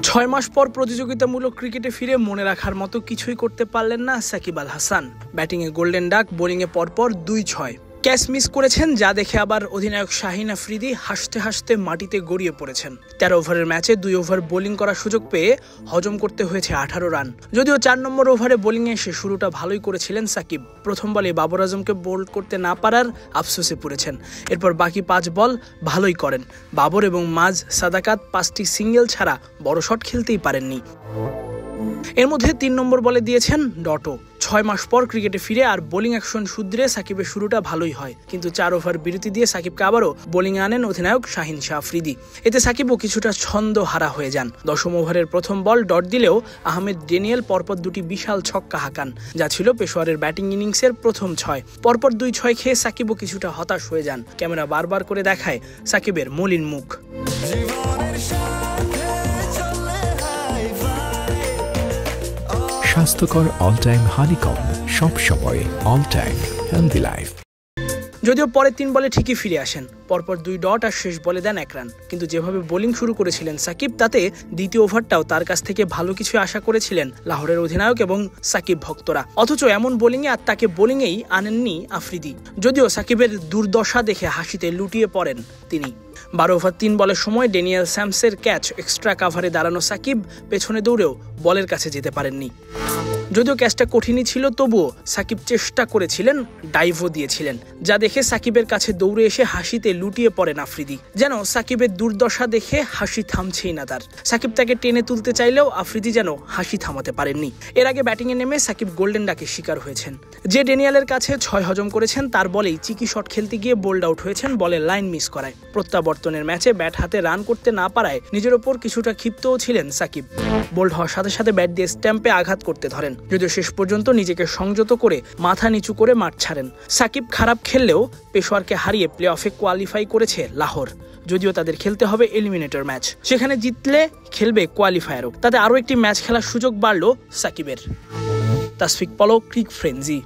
ছয় মাস পর প্রতিযোগিতামূলক ক্রিকেটে ফিরে মনে রাখার মতো কিছুই করতে পারলেন না সাকিব আল হাসান। ব্যাটিংয়ে গোল্ডেন ডাক, বোলিংয়ে পরপর ২-৬ ক্যাচ মিস করেছেন, যা দেখে আবার অধিনায়ক শাহিন আফ্রিদি হাসতে হাসতে মাটিতে গড়িয়ে পড়েছেন। ১৩ ওভারের ম্যাচে ২ ওভার বোলিং করার সুযোগ পেয়ে হজম করতে হয়েছে ১৮ রান। যদিও ৪ নম্বর ওভারে বোলিংয়ে এসে শুরুটা ভালোই করেছিলেন সাকিব। প্রথম বলে বাবর আজমকে বোল্ড করতে না পারার আফসোসে পড়েছেন। এরপর বাকি ৫ বল ভালোই করেন। বাবর এবং মাজ সাদাকাত ৫টি সিঙ্গেল ছাড়া বড় শট খেলতেই পারেননি। এর মধ্যে ৩ নম্বর বলে দিয়েছেন ডটও। ৬ মাস পর ক্রিকেটে ফিরে আর বোলিং অ্যাকশন শুধরে সাকিবের শুরুটা ভালোই হয়, কিন্তু ৪ ওভার বিরতি দিয়ে সাকিবকে আবারও বোলিংয়ে আনেন অধিনায়ক শাহিন আফ্রিদি। এতে সাকিবও কিছুটা ছন্দ হারা হয়ে যান। ১০ম ওভারের প্রথম বল ডট দিলেও আহমেদ ডেনিয়েল পরপর দুটি বিশাল ছক্কা হাঁকান, যা ছিল পেশোয়ারের ব্যাটিং ইনিংসের প্রথম ৬। পরপর ২-৬ খেয়ে সাকিবও কিছুটা হতাশ হয়ে যান। ক্যামেরা বারবার করে দেখায় সাকিবের মলিন মুখ। স্বাস্থ্যকর অল টাইম হানিকম, সব সময় অল টাইম হেলদি লাইফ। যদিও পরের ৩ বলে ঠিকই ফিরে আসেন, পরপর ২ ডট আর শেষ বলে দেন ১ রান। কিন্তু যেভাবে বোলিং শুরু করেছিলেন সাকিব, তাতে দ্বিতীয় ওভারটাও তার কাছ থেকে ভালো কিছু আশা করেছিলেন লাহোরের অধিনায়ক এবং সাকিব ভক্তরা। অথচ এমন বোলিংয়ে আর তাকে বোলিংয়েই আনেননি আফ্রিদি। যদিও সাকিবের দুর্দশা দেখে হাসিতে লুটিয়ে পড়েন তিনি। ১২ ওভার ৩ বলের সময় ড্যানিয়েল স্যামসের ক্যাচ এক্সট্রা কাভারে দাঁড়ানো সাকিব পেছনে দৌড়েও বলের কাছে যেতে পারেননি। যদিও ক্যাচটা কঠিনই ছিল, তবুও সাকিব চেষ্টা করেছিলেন, ডাইভও দিয়েছিলেন, যা দেখে সাকিবের কাছে দৌড়ে এসে হাসিতে লুটিয়ে পড়েন আফ্রিদি। যেন সাকিবের দুর্দশা দেখে হাসি থামছেই না তার। সাকিব তাকে টেনে তুলতে চাইলেও আফ্রিদি যেন হাসি থামাতে পারেননি। এর আগে ব্যাটিংয়ে নেমে সাকিব গোল্ডেন ডাকের শিকার হয়েছেন। যে ড্যানিয়েলের কাছে ৬ হজম করেছেন, তার বলেই চিকি শট খেলতে গিয়ে বোল্ড আউট হয়েছেন বলের লাইন মিস করায়। প্রত্যাবর্তনের ম্যাচে ব্যাট হাতে রান করতে না পারায় নিজের ওপর কিছুটা ক্ষিপ্তও ছিলেন সাকিব। বোল্ড হওয়ার সাথে সাথে ব্যাট দিয়ে স্ট্যাম্পে আঘাত করতে ধরেন, যদিও শেষ পর্যন্ত নিজেকে সংযত করে মাথা নিচু করে মাঠ ছাড়েন। সাকিব খারাপ খেললেও পেশোয়ারকে হারিয়ে প্লে অফে কোয়ালিফাই করেছে লাহোর। যদিও তাদের খেলতে হবে এলিমিনেটর ম্যাচ, সেখানে জিতলে খেলবে কোয়ালিফায়ারও। তাতে আরও একটি ম্যাচ খেলার সুযোগ বাড়ল সাকিবের। তাসফিক পলক, ক্রিক ফ্রেন্জি।